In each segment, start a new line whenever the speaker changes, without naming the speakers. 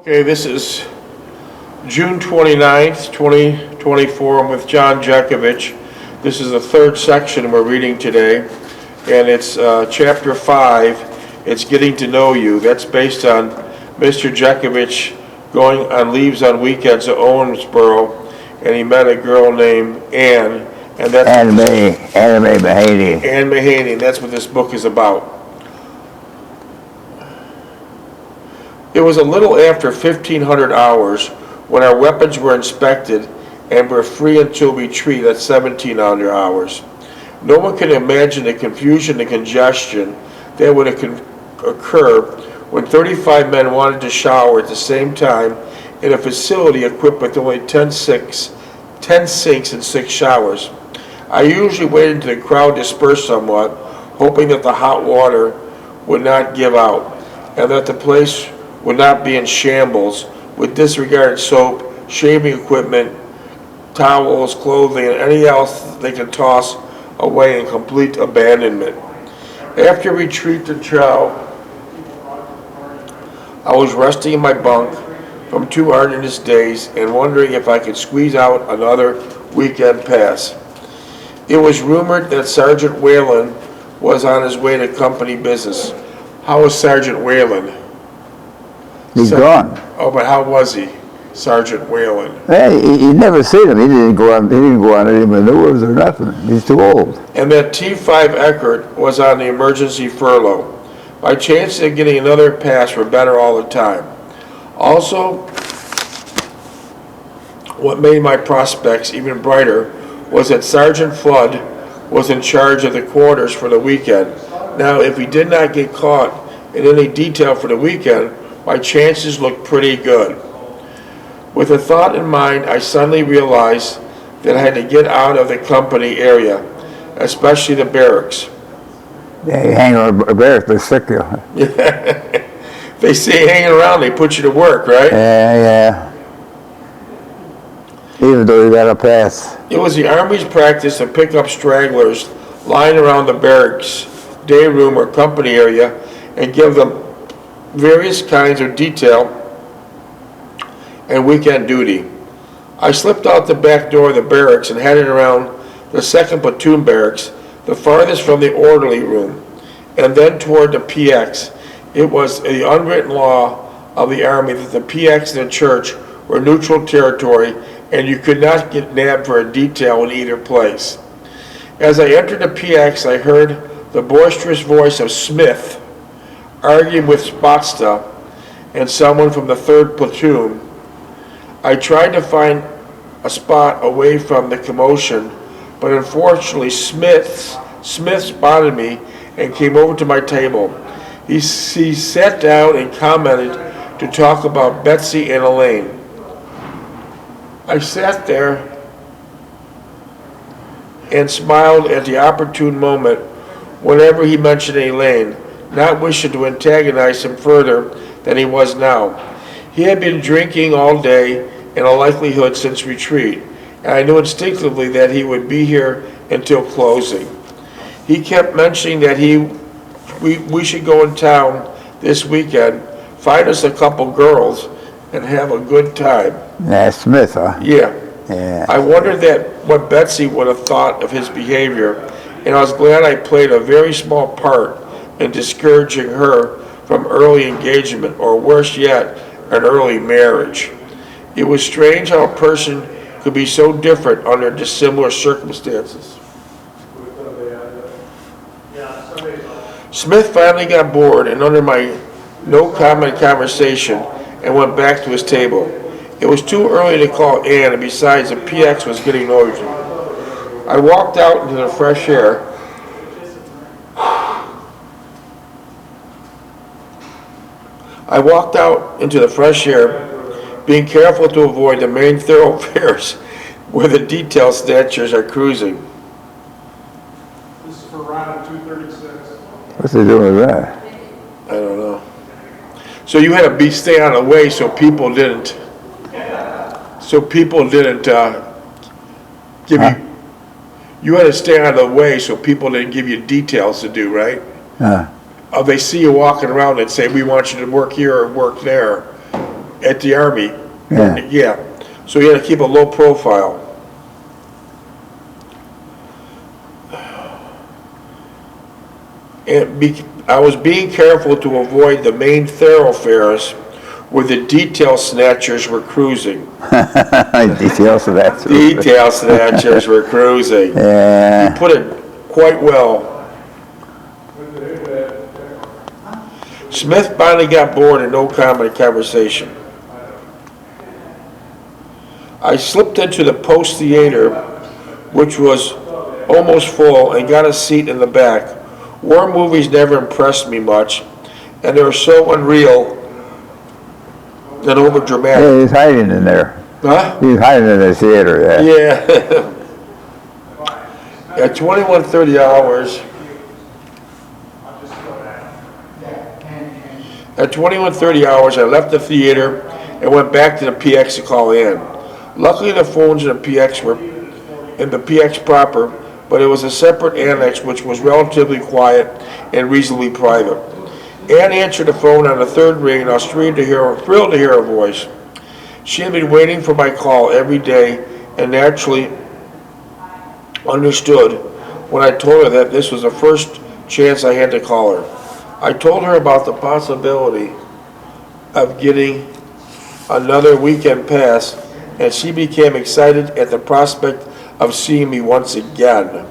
Okay, this is June 29th, 2024. I'm with John Jeckovich. This is the third section we're reading today, and it's chapter 5. It's Getting to Know You. That's based on Mr. Jeckovich going on leaves on weekends at Owensboro, and he met a girl named Ann, and that's
Ann Mahaney.
Ann Mahaney, and that's what this book is about. It was a little after 1500 hours when our weapons were inspected and were free until retreat at 1700 hours. No one can imagine the confusion and congestion that would occur when 35 men wanted to shower at the same time in a facility equipped with only 10 sinks and 6 showers. I usually waited until the crowd dispersed somewhat, hoping that the hot water would not give out and that the place would not be in shambles with disregarded soap, shaving equipment, towels, clothing, and anything else they could toss away in complete abandonment. After retreat to chow, I was resting in my bunk from 2 arduous days and wondering if I could squeeze out another weekend pass. It was rumored that Sergeant Whalen was on his way to company business. How was Sergeant Whalen?
He's gone.
Oh, but how was he, Sergeant Whalen?
Well, he never seen him. He didn't go on any maneuvers or nothing. He's too old.
And that T5 Eckert was on the emergency furlough. My chances of getting another pass were better all the time. Also, what made my prospects even brighter was that Sergeant Flood was in charge of the quarters for the weekend. Now, if he did not get caught in any detail for the weekend, my chances looked pretty good. With a thought in mind, I suddenly realized that I had to get out of the company area, especially the barracks.
Yeah, you hang around the barracks, they sick you.
They say hanging around, they put you to work, right?
Yeah. Even though you got a pass.
It was the Army's practice to pick up stragglers lying around the barracks, day room, or company area and give them various kinds of detail and weekend duty. I slipped out the back door of the barracks and headed around the 2nd Platoon barracks, the farthest from the orderly room, and then toward the PX. It was the unwritten law of the Army that the PX and the church were neutral territory and you could not get nabbed for a detail in either place. As I entered the PX, I heard the boisterous voice of Smith arguing with Spotsta and someone from the 3rd Platoon. I tried to find a spot away from the commotion, but unfortunately Smith spotted me and came over to my table. He sat down and commented to talk about Betsy and Elaine. I sat there and smiled at the opportune moment whenever he mentioned Elaine, not wishing to antagonize him further than he was now. He had been drinking all day, in all likelihood since retreat, and I knew instinctively that he would be here until closing. He kept mentioning that we should go in town this weekend, find us a couple girls, and have a good time.
That's Smith, huh?
Yeah.
Yeah.
I wondered what Betsy would have thought of his behavior, and I was glad I played a very small part in discouraging her from early engagement, or worse yet, an early marriage. It was strange how a person could be so different under dissimilar circumstances. Smith finally got bored and under my no-comment conversation and went back to his table. It was too early to call Ann, and besides, the PX was getting noisy. I walked out into the fresh air. Being careful to avoid the main thoroughfares where the detail snatchers are cruising.
This is for Rhino 236.
What's he doing with that?
I don't know. So you had to stay out of the way so people didn't. Give you. You had to stay out of the way so people didn't give you details to do, right? They see you walking around and say, "We want you to work here or work there." at the Army.
Yeah.
Yeah. So he had to keep a low profile. I was being careful to avoid the main thoroughfares where the detail snatchers were cruising.
Details of that.
Detail snatchers were cruising.
Yeah.
He put it quite well. Smith finally got bored and no comment conversation. I slipped into the Post Theater, which was almost full, and got a seat in the back. War movies never impressed me much, and they were so unreal and overdramatic.
Yeah, he's hiding in there.
Huh?
He's hiding in the theater, yeah.
Yeah. At 21:30 hours. At 21:30 hours, I left the theater and went back to the PX to call in. Luckily, the phones in the PX were in the PX proper, but it was a separate annex which was relatively quiet and reasonably private. Ann answered the phone on the third ring, and I was thrilled to hear her voice. She had been waiting for my call every day and naturally understood when I told her that this was the first chance I had to call her. I told her about the possibility of getting another weekend pass, and she became excited at the prospect of seeing me once again.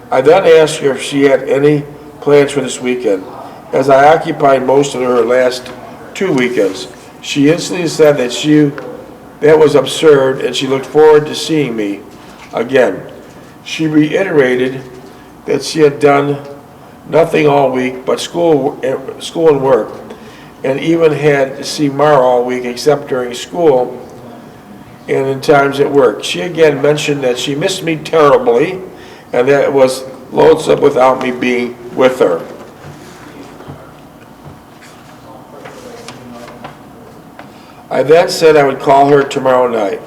I then asked her if she had any plans for this weekend, as I occupied most of her last 2 weekends. She instantly said that was absurd, and she looked forward to seeing me again. She reiterated that she had done nothing all week but school and work, and even had to see Mara all week except during school and in times at work. She again mentioned that she missed me terribly and that it was lonesome without me being with her. I then said I would call her tomorrow night,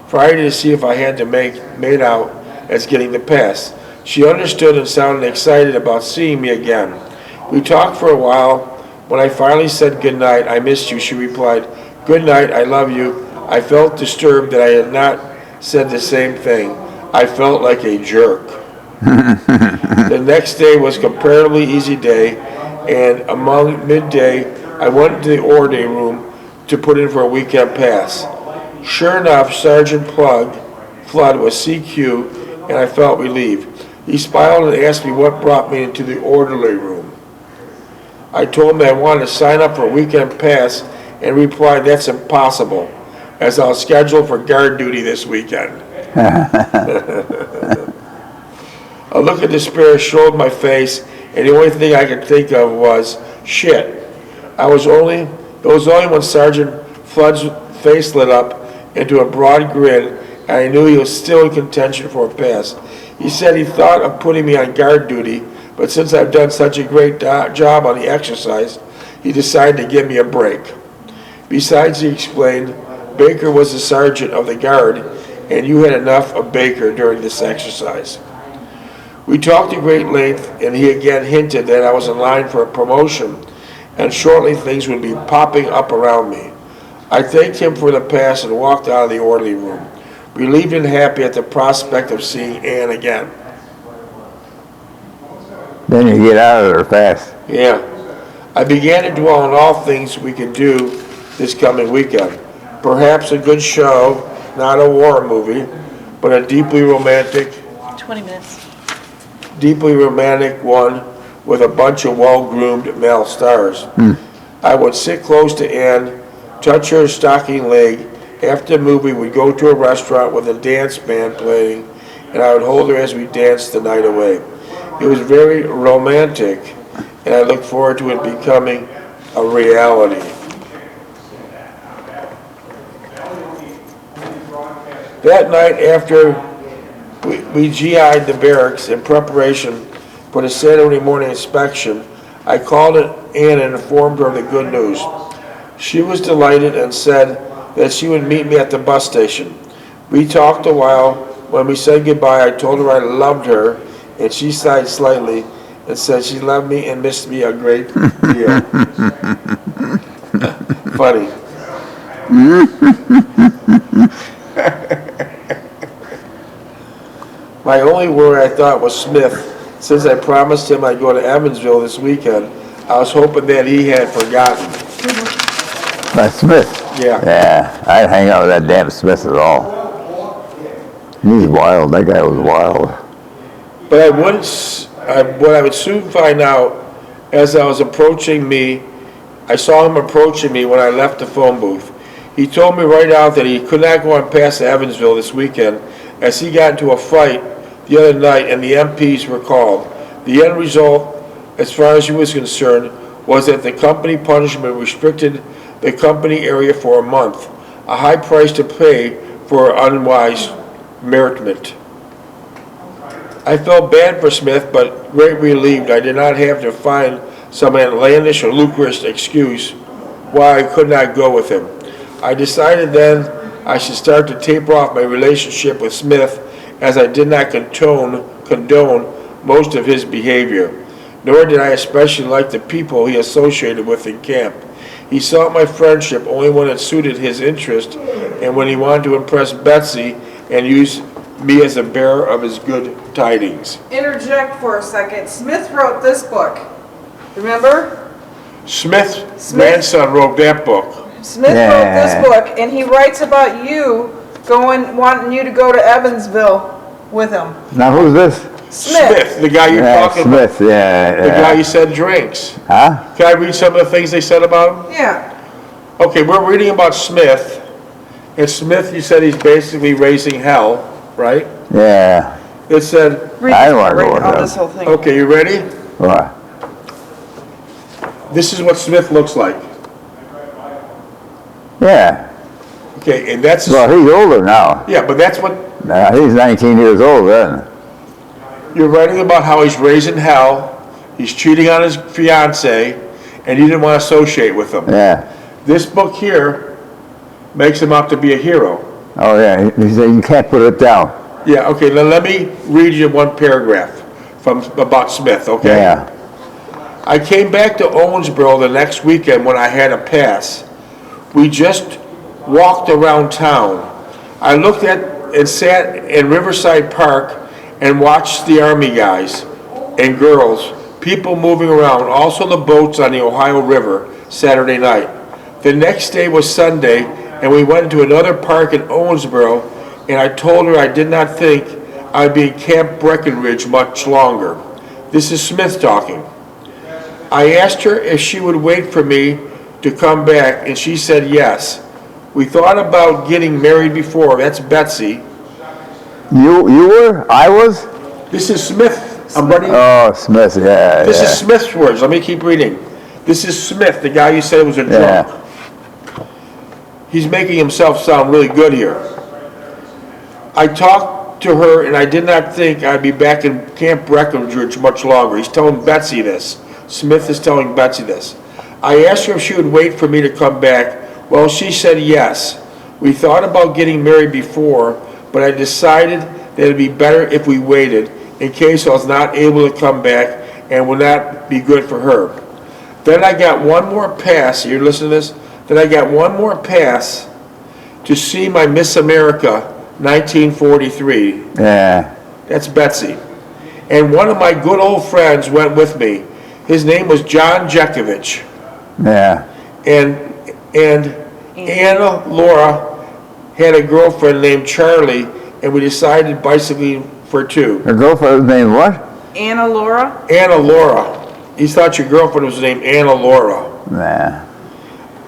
Friday, to see if I had to made out as getting the pass. She understood and sounded excited about seeing me again. We talked for a while. When I finally said good night, I missed you, she replied, good night, I love you. I felt disturbed that I had not said the same thing. I felt like a jerk. The next day was a comparatively easy day, and among midday, I went to the orderly room to put in for a weekend pass. Sure enough, Sergeant Flood was CQ, and I felt relieved. He smiled and asked me what brought me into the orderly room. I told him I wanted to sign up for a weekend pass and replied, that's impossible, as I was scheduled for guard duty this weekend. A look of despair showed my face, and the only thing I could think of was, shit. It was only when Sergeant Flood's face lit up into a broad grin, and I knew he was still in contention for a pass. He said he thought of putting me on guard duty, but since I've done such a great job on the exercise, he decided to give me a break. Besides, he explained, Baker was the sergeant of the guard, and you had enough of Baker during this exercise. We talked at great length, and he again hinted that I was in line for a promotion, and shortly things would be popping up around me. I thanked him for the pass and walked out of the orderly room, relieved and happy at the prospect of seeing Ann again.
Then you get out of there fast.
Yeah. I began to dwell on all things we could do this coming weekend. Perhaps a good show, not a war movie, but a deeply romantic
20 minutes.
One with a bunch of well-groomed male stars. I would sit close to Ann, touch her stocking leg. After the movie, we'd go to a restaurant with a dance band playing, and I would hold her as we danced the night away. It was very romantic, and I look forward to it becoming a reality. That night, after we GI'd the barracks in preparation for the Saturday morning inspection, I called Ann and informed her of the good news. She was delighted and said that she would meet me at the bus station. We talked a while. When we said goodbye, I told her I loved her, and she sighed slightly and said she loved me and missed me a great deal. Funny. My only worry I thought was Smith. Since I promised him I'd go to Evansville this weekend, I was hoping that he had forgotten.
By Smith.
Yeah.
Yeah, I'd hang out with that damn Smith at all. He's wild. That guy was wild.
But what I would soon find out as I was approaching me, I saw him approaching me when I left the phone booth. He told me right out that he could not go on past Evansville this weekend as he got into a fight the other night and the MPs were called. The end result, as far as he was concerned, was that the company punishment restricted the company area for a month, a high price to pay for unwise merriment. I felt bad for Smith, but great relieved I did not have to find some outlandish or ludicrous excuse why I could not go with him. I decided then I should start to taper off my relationship with Smith, as I did not condone most of his behavior, nor did I especially like the people he associated with in camp. He sought my friendship only when it suited his interest and when he wanted to impress Betsy and use me as a bearer of his good tidings.
Interject for a second. Smith wrote this book. Remember?
Smith's grandson wrote that book.
Smith wrote this book, and he writes about you wanting you to go to Evansville with him.
Now who's this?
Smith, the guy you're talking about.
Smith, yeah.
The guy you said drinks.
Huh?
Can I read some of the things they said about him?
Yeah.
Okay, we're reading about Smith. And Smith, you said he's basically raising hell, right?
Yeah.
It said,
I don't want to go with
on
him.
this whole thing.
okay, you ready?
What?
This is what Smith looks like.
Yeah.
Okay, and that's,
Well, he's older now.
yeah, but that's what,
He's 19 years old then.
you're writing about how he's raising hell, he's cheating on his fiancée, and you didn't want to associate with him.
Yeah.
This book here makes him out to be a hero.
Oh, yeah. He said you can't put it down.
Yeah, okay, now let me read you one paragraph about Smith, okay?
Yeah.
I came back to Owensboro the next weekend when I had a pass. We just walked around town. I looked at and sat in Riverside Park and watched the Army guys and girls, people moving around, also the boats on the Ohio River Saturday night. The next day was Sunday, and we went to another park in Owensboro, and I told her I did not think I'd be in Camp Breckenridge much longer. This is Smith talking. I asked her if she would wait for me to come back, and she said yes. We thought about getting married before. That's Betsy.
You were? I was?
This is Smith. I'm running.
Oh, Smith, yeah.
This
yeah.
is Smith's words. Let me keep reading. This is Smith, the guy you said was a drunk.
Yeah.
He's making himself sound really good here. I talked to her, and I did not think I'd be back in Camp Breckenridge much longer. He's telling Betsy this. Smith is telling Betsy this. I asked her if she would wait for me to come back. Well, she said yes. We thought about getting married before, but I decided that it'd be better if we waited in case I was not able to come back and would not be good for her. Then I got one more pass. You're listening to this? Then I got one more pass to see my Miss America 1943.
Yeah.
That's Betsy. And one of my good old friends went with me. His name was John Jeckovich.
Yeah.
And Anna Laura had a girlfriend named Charlie, and we decided bicycling for two.
Her girlfriend's name what?
Anna Laura?
Anna Laura. He thought your girlfriend was named Anna Laura.
Nah.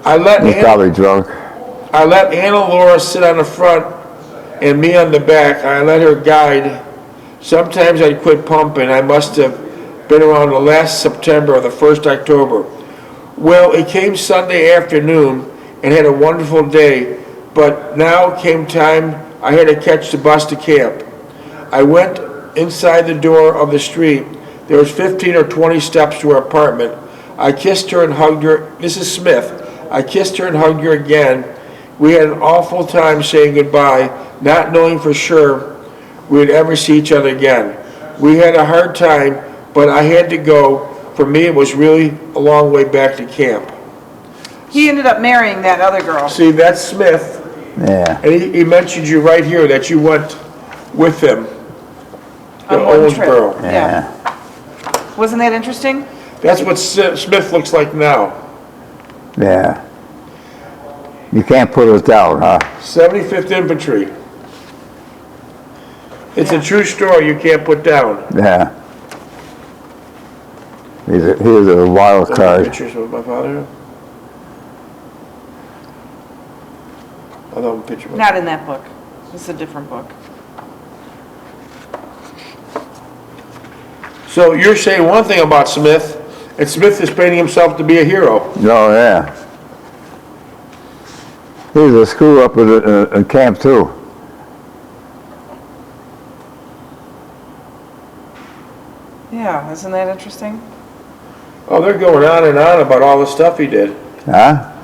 I
He's probably drunk.
let Anna Laura sit on the front and me on the back. I let her guide. Sometimes I'd quit pumping. I must have been around the last September or the 1st October. Well, it came Sunday afternoon and had a wonderful day, but now came time I had to catch the bus to camp. I went inside the door of the street. There was 15 or 20 steps to her apartment. I kissed her and hugged her. This is Smith. I kissed her and hugged her again. We had an awful time saying goodbye, not knowing for sure we'd ever see each other again. We had a hard time, but I had to go. For me, it was really a long way back to camp.
He ended up marrying that other girl.
See, that's Smith,
Yeah.
and he mentioned you right here that you went with him to
On one trip.
Owensboro.
Yeah. Wasn't that interesting?
That's what Smith looks like now.
Yeah. You can't put it down, huh?
75th Infantry. It's a
Yeah.
true story you can't put down.
Yeah. He's a wild card.
Pictures of my father. I love a picture of my
Not in that book. It's a different book.
So you're saying one thing about Smith, and Smith is painting himself to be a hero.
Oh, yeah. He was a screw up in camp, too.
Yeah, isn't that interesting?
Oh, they're going on and on about all the stuff he did.
Huh?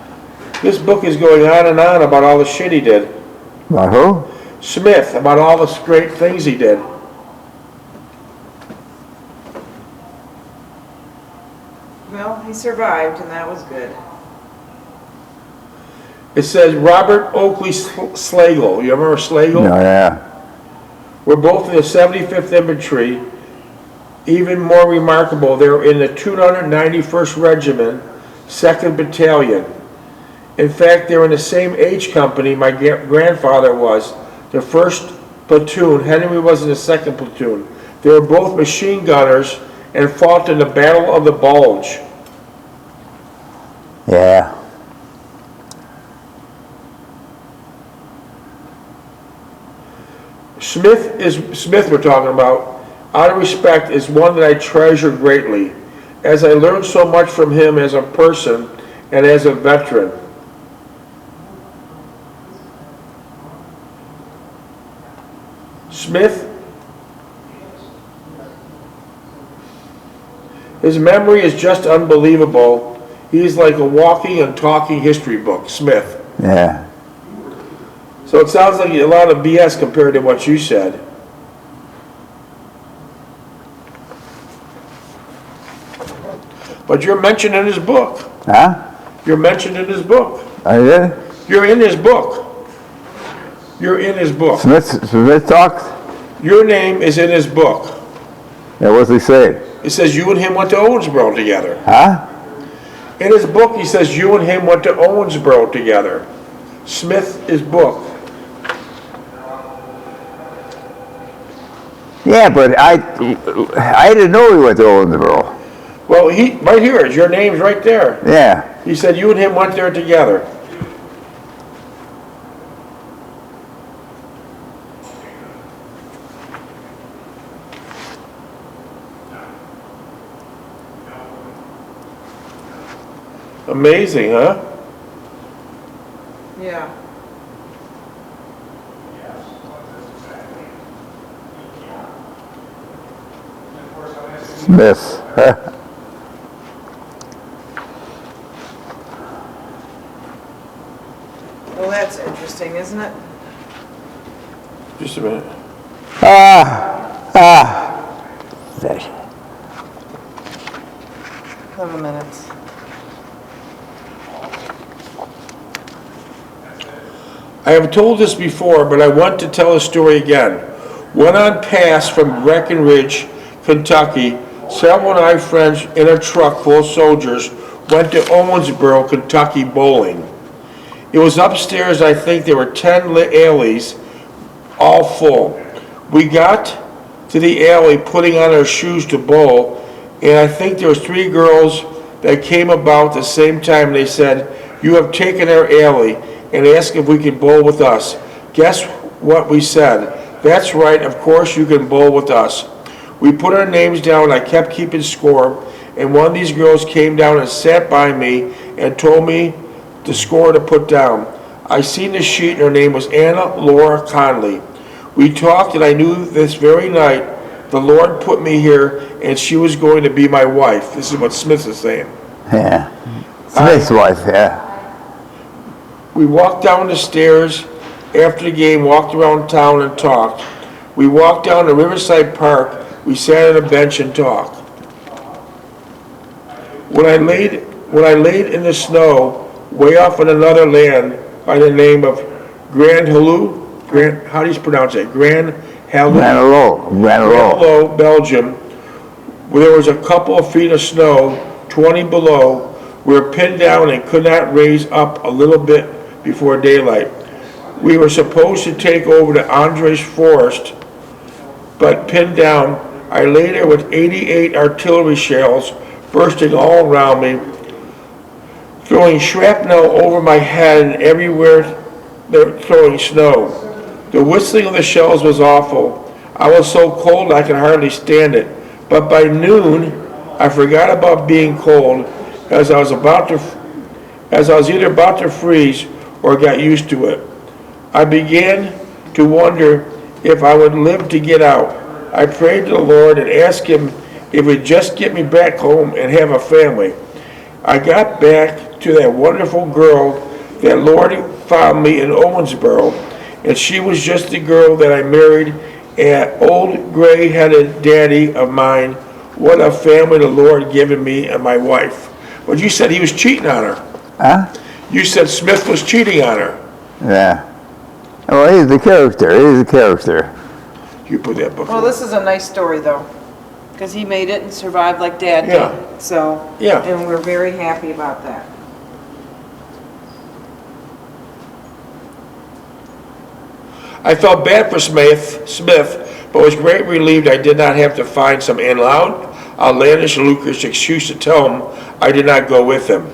This book is going on and on about all the shit he did.
About who?
Smith, about all the great things he did.
Well, he survived, and that was good.
It says Robert Oakley Slagle. You remember Slagle?
Oh, yeah.
We're both in the 75th Infantry. Even more remarkable, they were in the 291st Regiment, 2nd Battalion. In fact, they were in the same H company my grandfather was, the 1st platoon. Henry was in the 2nd platoon. They were both machine gunners and fought in the Battle of the Bulge.
Yeah.
Smith we're talking about, out of respect, is one that I treasure greatly, as I learned so much from him as a person and as a veteran. Smith, his memory is just unbelievable. He's like a walking and talking history book, Smith.
Yeah.
So it sounds like a lot of BS compared to what you said. But you're mentioned in his book.
Huh?
You're mentioned in his book.
I did?
You're in his book. You're in his book.
Smith talks?
Your name is in his book.
Yeah, what's he say?
It says you and him went to Owensboro together.
Huh?
In his book, he says you and him went to Owensboro together. Smith is book.
Yeah, but I didn't know he went to Owensboro.
Well, right here is your name's right there.
Yeah.
He said you and him went there together. Amazing, huh?
Yeah.
Smith.
Well, that's interesting, isn't it?
Just a minute.
That-
11 minutes.
I have told this before, but I want to tell the story again. Went on past from Breckenridge, Kentucky. Several of my friends in a truck full of soldiers went to Owensboro, Kentucky bowling. It was upstairs. I think there were 10 lit alleys, all full. We got to the alley putting on our shoes to bowl, and I think there was 3 girls that came about the same time. They said, "You have taken our alley," and asked if we could bowl with us. Guess what we said? That's right, of course you can bowl with us. We put our names down. I kept keeping score, and one of these girls came down and sat by me and told me the score to put down. I seen the sheet, and her name was Anna Laura Conley. We talked, and I knew this very night the Lord put me here, and she was going to be my wife. This is what Smith is saying.
Yeah. Smith's wife, yeah.
We walked down the stairs after the game, walked around town and talked. We walked down to Riverside Park. We sat on a bench and talked. When I laid in the snow way off in another land by the name of Grand Halu. How do you pronounce it? Grand Halu.
Granolo.
Belgium, where there was a couple of feet of snow, 20 below. We were pinned down and could not raise up a little bit before daylight. We were supposed to take over to Andres Forest, but pinned down. I lay there with 88 artillery shells bursting all around me, throwing shrapnel over my head and everywhere they're throwing snow. The whistling of the shells was awful. I was so cold I could hardly stand it. But by noon, I forgot about being cold, as I was either about to freeze or got used to it. I began to wonder if I would live to get out. I prayed to the Lord and asked Him if He'd just get me back home and have a family. I got back to that wonderful girl that Lord found me in Owensboro, and she was just the girl that I married, and old gray-headed daddy of mine. What a family the Lord given me and my wife. But you said he was cheating on her.
Huh?
You said Smith was cheating on her.
Yeah. Well, he's the character. He's the character.
You put that book.
Well, this is a nice story, though, because he made it and survived like Dad
Yeah.
did. So,
Yeah.
and we're very happy about that.
I felt bad for Smith, but was greatly relieved I did not have to find some outlandish lucrative excuse to tell him I did not go with him.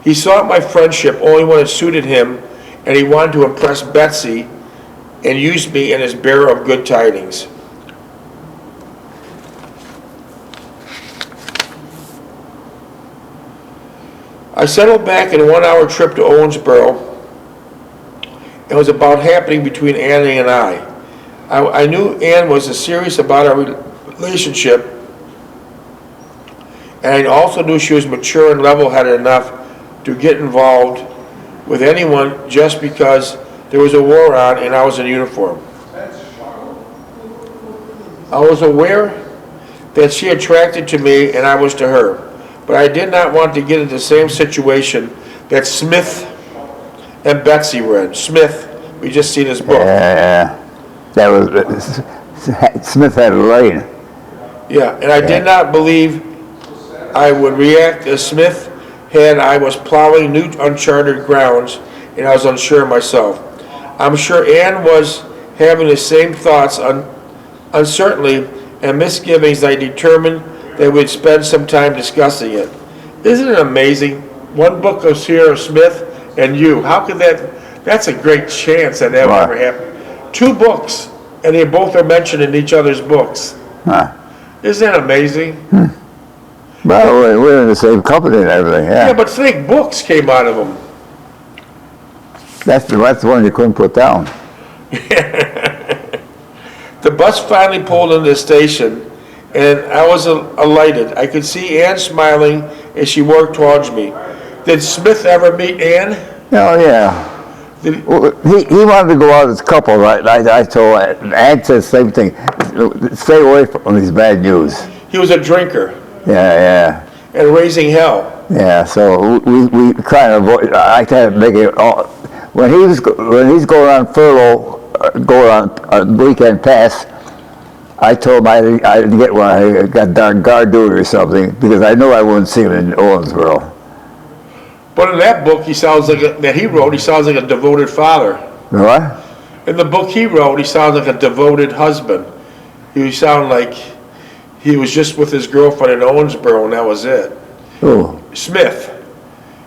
He sought my friendship only when it suited him, and he wanted to impress Betsy and used me in his bearer of good tidings. I settled back in a 1-hour trip to Owensboro. It was about happening between Annie and I. I knew Ann was serious about our relationship, and I also knew she was mature and level-headed enough to get involved with anyone just because there was a war on and I was in uniform. I was aware that she attracted to me and I was to her, but I did not want to get into the same situation that Smith and Betsy were in. Smith, we just seen his book.
Yeah. That was Smith had a lane.
Yeah, and I did not believe I would react as Smith had. I was plowing new uncharted grounds, and I was unsure of myself. I'm sure Ann was having the same thoughts, uncertainty and misgivings. I determined that we'd spend some time discussing it. Isn't it amazing? One book of Sierra Smith and you. How could that's a great chance that would ever happen. 2 books, and they both are mentioned in each other's books.
Huh.
Isn't that amazing?
Well, we're in the same company and everything,
Yeah, but think books came out of them.
That's the one you couldn't put down.
The bus finally pulled into the station, and I was alighted. I could see Ann smiling as she worked towards me. Did Smith ever meet Ann?
Oh, yeah. Well, he wanted to go out as a couple, right? I told Ann said the same thing. Stay away from these bad news.
He was a drinker
Yeah.
and raising hell.
Yeah, so we kind of avoid. I kind of make it all. When he's going on furlough, going on weekend pass, I told him I didn't get one. I got darn guard duty or something because I knew I wouldn't see him in Owensboro.
But in that book, he sounds like he sounds like a devoted father.
What?
In the book he wrote, he sounds like a devoted husband. He sounded like he was just with his girlfriend in Owensboro, and that was it.
Who?
Smith.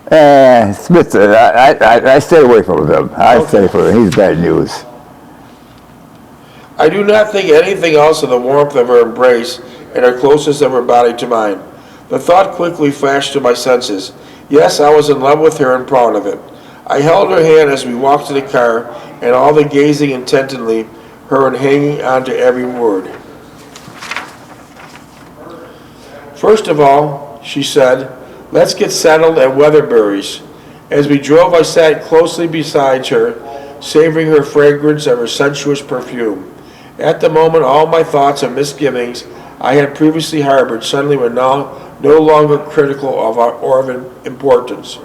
Smith. I stay away from him. I stay from him. He's bad news.
I do not think anything else of the warmth of her embrace and her closeness of her body to mine. The thought quickly flashed to my senses. Yes, I was in love with her and proud of it. I held her hand as we walked to the car, and all the gazing intently, her and hanging on to every word. First of all, she said, let's get settled at Weatherbury's. As we drove, I sat closely beside her, savoring her fragrance of her sensuous perfume. At the moment, all my thoughts and misgivings I had previously harbored suddenly were no longer critical or of importance.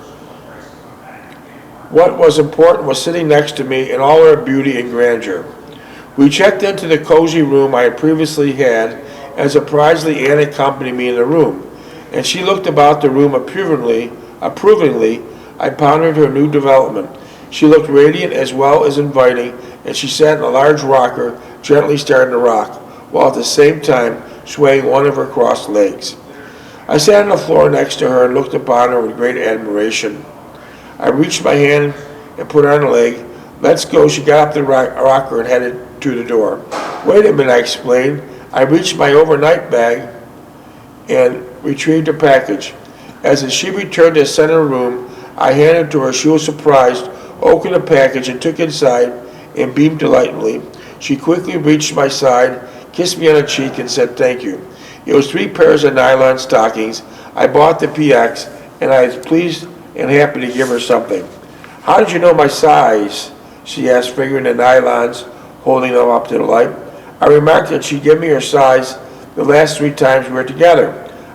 What was important was sitting next to me in all her beauty and grandeur. We checked into the cozy room I had previously had, and surprisingly Ann accompanied me in the room, and she looked about the room approvingly. I pondered her new development. She looked radiant as well as inviting, and she sat in a large rocker, gently starting to rock, while at the same time swaying one of her crossed legs. I sat on the floor next to her and looked upon her with great admiration. I reached my hand and put her on the leg. "Let's go." She got up the rocker and headed to the door. "Wait a minute," I explained. I reached my overnight bag and retrieved a package. As she returned to the center of the room, I handed it to her. She was surprised, opened the package and took inside and beamed delightfully. She quickly reached my side, kissed me on the cheek and said thank you. It was 3 pairs of nylon stockings. I bought the PX and I was pleased and happy to give her something. "How did you know my size?" she asked, fingering the nylons, holding them up to the light. I remarked that she gave me her size the last 3 times we were together.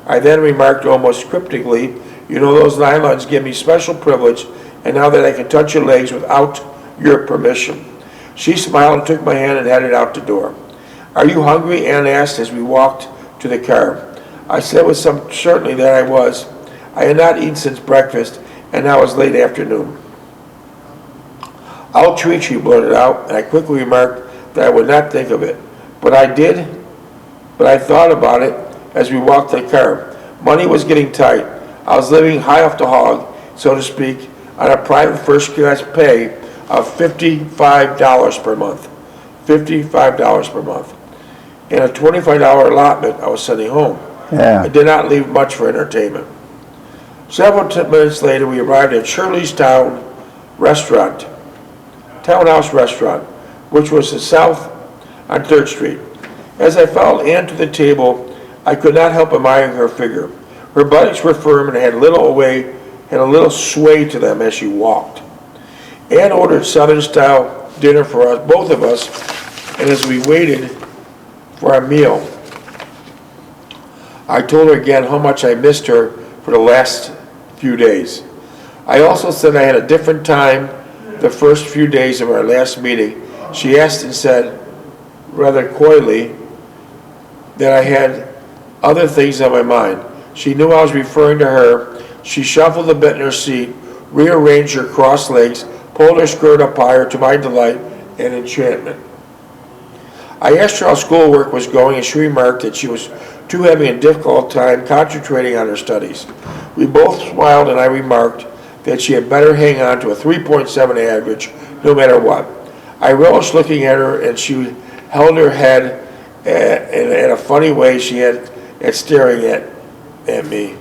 I then remarked almost cryptically, "You know, those nylons give me special privilege, and now that I can touch your legs without your permission." She smiled and took my hand and headed out the door. "Are you hungry?" Ann asked as we walked to the car. I said with some certainty that I was. I had not eaten since breakfast, and now it was late afternoon. "I'll treat you," blurted out, and I quickly remarked that I would not think of it. But I thought about it as we walked to the car. Money was getting tight. I was living high off the hog, so to speak, on a private first-class pay of $55 per month. $55 per month. And a $25 allotment I was sending home.
Yeah.
I did not leave much for entertainment. Several minutes later, we arrived at Shirley's Townhouse Restaurant, which was the south on 3rd Street. As I followed Ann to the table, I could not help admiring her figure. Her buttocks were firm and had a little sway to them as she walked. Ann ordered Southern-style dinner for us, both of us, and as we waited for our meal, I told her again how much I missed her for the last few days. I also said I had a different time the first few days of our last meeting. She asked and said, rather coyly, that I had other things on my mind. She knew I was referring to her. She shuffled a bit in her seat, rearranged her crossed legs, pulled her skirt up higher to my delight and enchantment. I asked her how schoolwork was going, and she remarked that she was too having a difficult time concentrating on her studies. We both smiled, and I remarked that she had better hang on to a 3.7 average no matter what. I relished looking at her, and she held her head in a funny way she had at staring at me.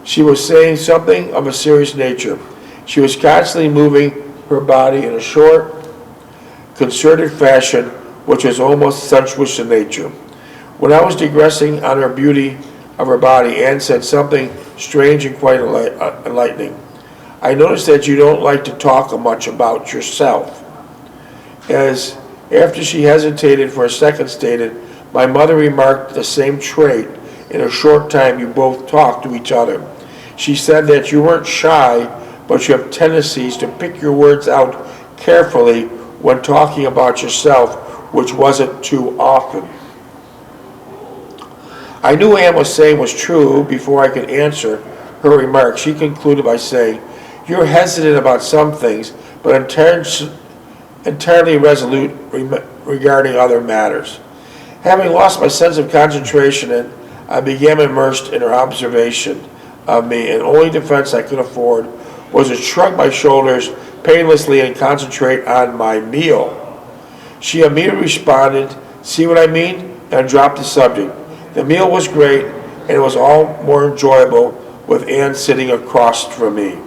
She was saying something of a serious nature. She was constantly moving her body in a short, concerted fashion, which was almost sensuous in nature. When I was digressing on her beauty of her body, Ann said something strange and quite enlightening. "I noticed that you don't like to talk much about yourself." As after she hesitated for a second stated, "My mother remarked the same trait in a short time you both talked to each other. She said that you weren't shy, but you have tendencies to pick your words out carefully when talking about yourself, which wasn't too often." I knew Ann was saying was true before I could answer her remark. She concluded by saying, "You're hesitant about some things, but entirely resolute regarding other matters." Having lost my sense of concentration, I became immersed in her observation of me, and the only defense I could afford was to shrug my shoulders painlessly and concentrate on my meal. She immediately responded, "See what I mean?" and dropped the subject. The meal was great, and it was all more enjoyable with Ann sitting across from me.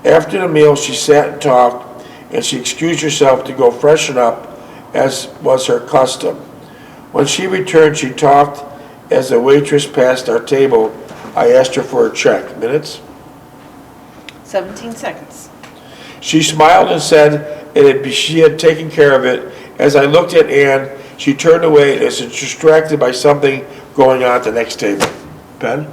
After the meal, she sat and talked, and she excused herself to go freshen up, as was her custom. When she returned, she talked as the waitress passed our table. I asked her for a check. Minutes?
17 seconds.
She smiled and said she had taken care of it. As I looked at Ann, she turned away as if distracted by something going on at the next table. Pen?